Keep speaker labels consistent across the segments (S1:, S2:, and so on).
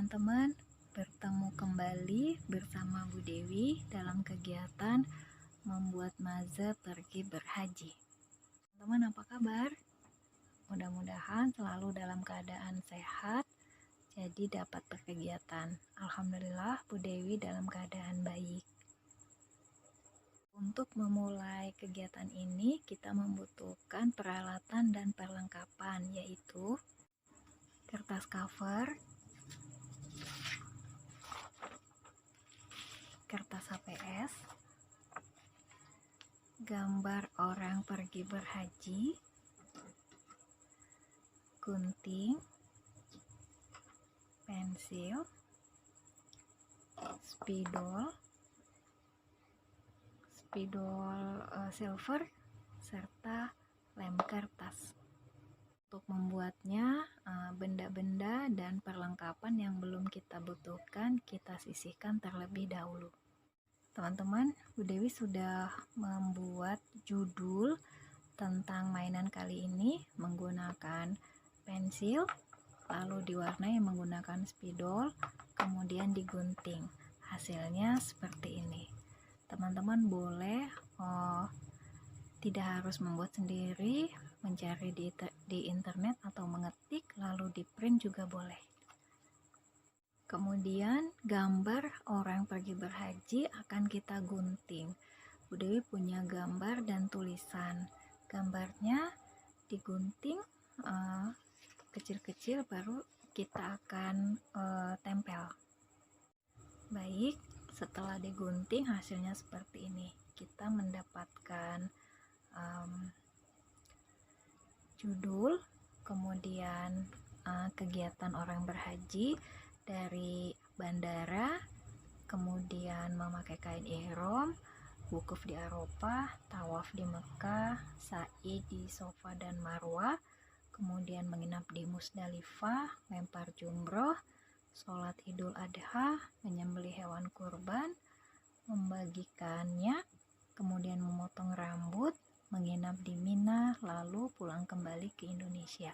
S1: teman-teman, bertemu kembali bersama Bu Dewi dalam kegiatan membuat maze pergi berhaji. Teman-teman, apa kabar? Mudah-mudahan selalu dalam keadaan sehat, jadi dapat berkegiatan. Alhamdulillah, Bu Dewi dalam keadaan baik. Untuk memulai kegiatan ini, kita membutuhkan peralatan dan perlengkapan, yaitu kertas cover, kertas HPS, gambar orang pergi berhaji, gunting, pensil, spidol silver, serta lem kertas. Untuk membuatnya, benda-benda dan perlengkapan yang belum kita butuhkan kita sisihkan terlebih dahulu. Teman-teman, Bu Dewi sudah membuat judul tentang mainan kali ini menggunakan pensil, lalu diwarnai menggunakan spidol, kemudian digunting. Hasilnya seperti ini. Teman-teman boleh tidak harus membuat sendiri, mencari di internet atau mengetik lalu di print juga boleh. Kemudian gambar orang pergi berhaji akan kita gunting. Bu Dewi punya gambar dan tulisan. Gambarnya digunting kecil-kecil, baru kita akan tempel. Baik, setelah digunting hasilnya seperti ini. Kita mendapatkan judul, kemudian kegiatan orang berhaji dari bandara, kemudian memakai kain ihram, wukuf di Arafah, tawaf di Mekah, sa'i di Safa dan Marwah, kemudian menginap di Musdalifah, lempar jumroh, sholat Idul Adha, menyembelih hewan kurban, membagikannya, kemudian memotong rambut, menginap di Mina, lalu pulang kembali ke Indonesia.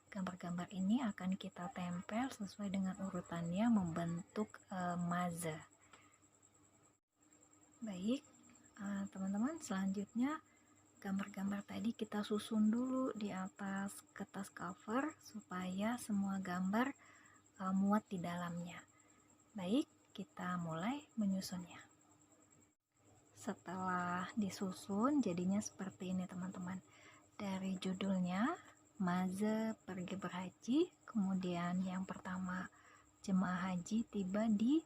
S1: Gambar-gambar ini akan kita tempel sesuai dengan urutannya membentuk maze. Baik, teman-teman, selanjutnya gambar-gambar tadi kita susun dulu di atas kertas cover supaya semua gambar muat di dalamnya. Baik, kita mulai menyusunnya. Setelah disusun jadinya seperti ini, teman-teman. Dari judulnya maze pergi berhaji, kemudian yang pertama jemaah haji tiba di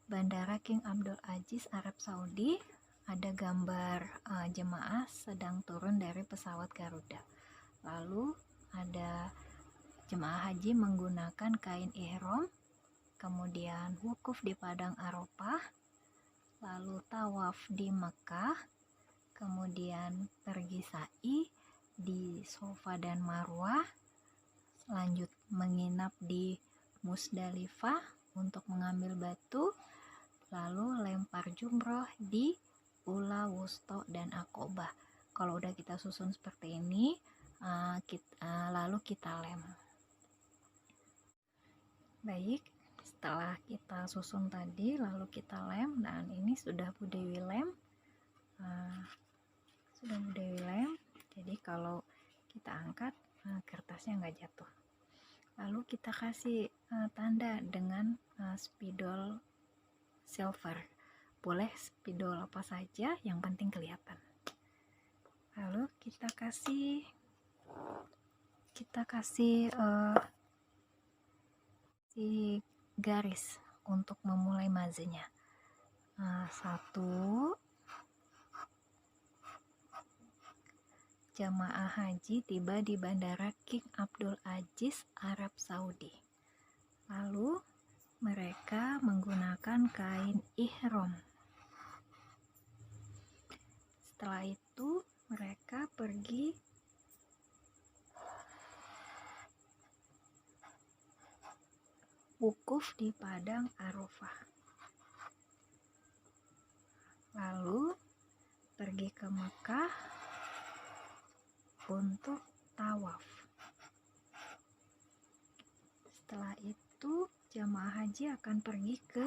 S1: Bandara King Abdul Aziz Arab Saudi. Ada gambar jemaah sedang turun dari pesawat Garuda. Lalu ada jemaah haji menggunakan kain ihram, kemudian wukuf di Padang Arafah, lalu tawaf di Mekah, kemudian pergi sa'i di Safa dan Marwah, lanjut menginap di Musdalifah untuk mengambil batu, lalu lempar jumroh di Ula, Wusto, dan Aqobah. Kalau udah kita susun seperti ini, lalu kita lem. Baik, setelah kita susun tadi lalu kita lem, dan ini sudah Bu Dewi lem. Jadi kalau kita angkat kertasnya nggak jatuh. Lalu kita kasih tanda dengan spidol silver. Boleh spidol apa saja, yang penting kelihatan. Lalu kita kasih garis untuk memulai mazenya. 1, jamaah haji tiba di Bandara King Abdul Aziz Arab Saudi. Lalu mereka menggunakan kain ihram. Setelah itu mereka pergi wukuf di Padang Arafah, lalu pergi ke Mekah untuk tawaf. Setelah itu jamaah haji akan pergi ke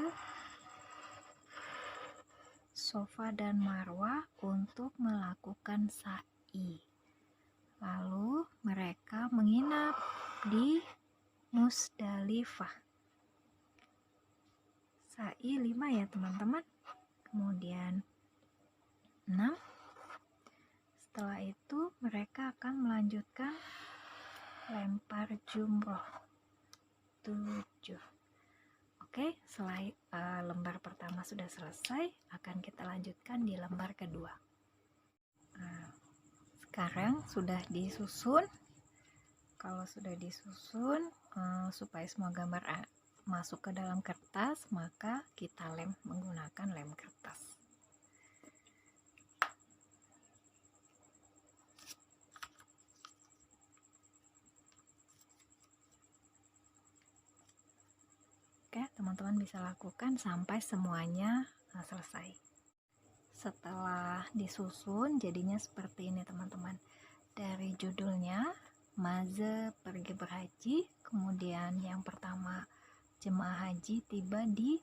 S1: Safa dan Marwah untuk melakukan sa'i. Lalu mereka menginap di Musdalifah. Sa'i 5 ya teman-teman. Kemudian 6. Setelah itu mereka akan melanjutkan lempar jumroh. 7. Oke, setelah lembar pertama sudah selesai, akan kita lanjutkan di lembar kedua. Nah, sekarang sudah disusun. Kalau sudah disusun, supaya semua gambar masuk ke dalam kertas, maka kita lem menggunakan lem kertas. Oke, teman-teman bisa lakukan sampai semuanya selesai. Setelah disusun, jadinya seperti ini teman-teman. Dari judulnya, Maze pergi berhaji, kemudian yang pertama, jemaah haji tiba di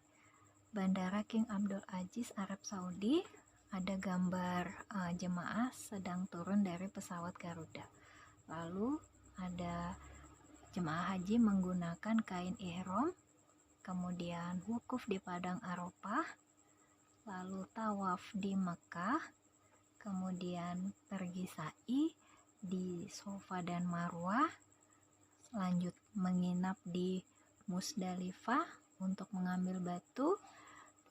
S1: Bandara King Abdul Aziz, Arab Saudi. Ada gambar jemaah sedang turun dari pesawat Garuda. Lalu ada jemaah haji menggunakan kain ihram, kemudian wukuf di Padang Arafah, lalu tawaf di Mekah, kemudian pergi sa'i di Safa dan Marwah, lanjut menginap di Musdalifah untuk mengambil batu,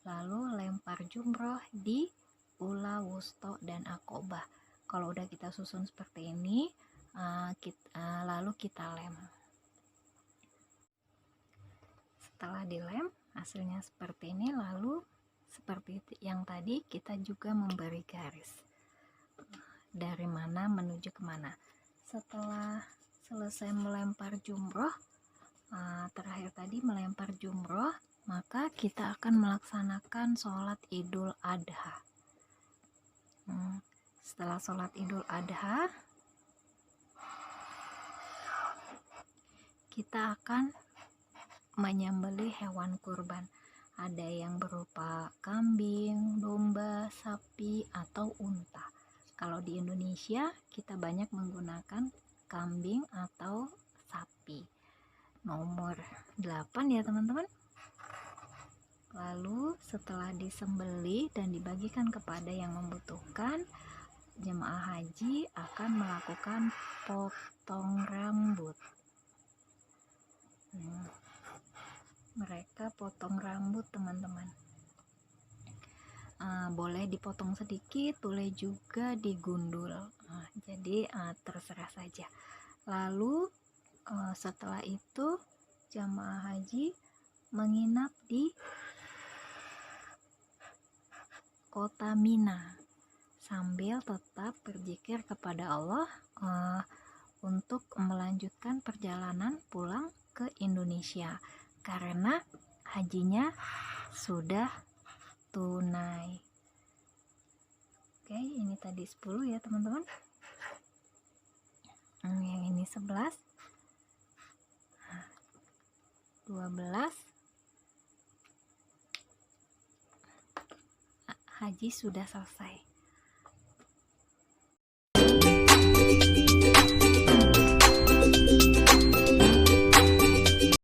S1: lalu lempar jumroh di Ula, Wusto, dan Aqobah. Kalau udah kita susun seperti ini, lalu kita lem. Setelah dilem, hasilnya seperti ini. Lalu seperti yang tadi, kita juga memberi garis dari mana menuju kemana. Setelah selesai melempar jumroh, terakhir tadi melempar jumroh, maka kita akan melaksanakan sholat Idul Adha. Setelah sholat Idul Adha, kita akan menyembelih hewan kurban. Ada yang berupa kambing, domba, sapi, atau unta. Kalau di Indonesia kita banyak menggunakan kambing atau sapi. Nomor 8 ya teman-teman. Lalu setelah disembelih dan dibagikan kepada yang membutuhkan, jemaah haji akan melakukan potong rambut. Mereka potong rambut teman-teman. Boleh dipotong sedikit, boleh juga digundul. Jadi terserah saja. Lalu setelah itu jamaah haji menginap di kota Mina sambil tetap berzikir kepada Allah untuk melanjutkan perjalanan pulang ke Indonesia, karena hajinya sudah tunai. Oke, ini tadi 10 ya teman-teman. Yang ini 11, 12. Haji sudah selesai.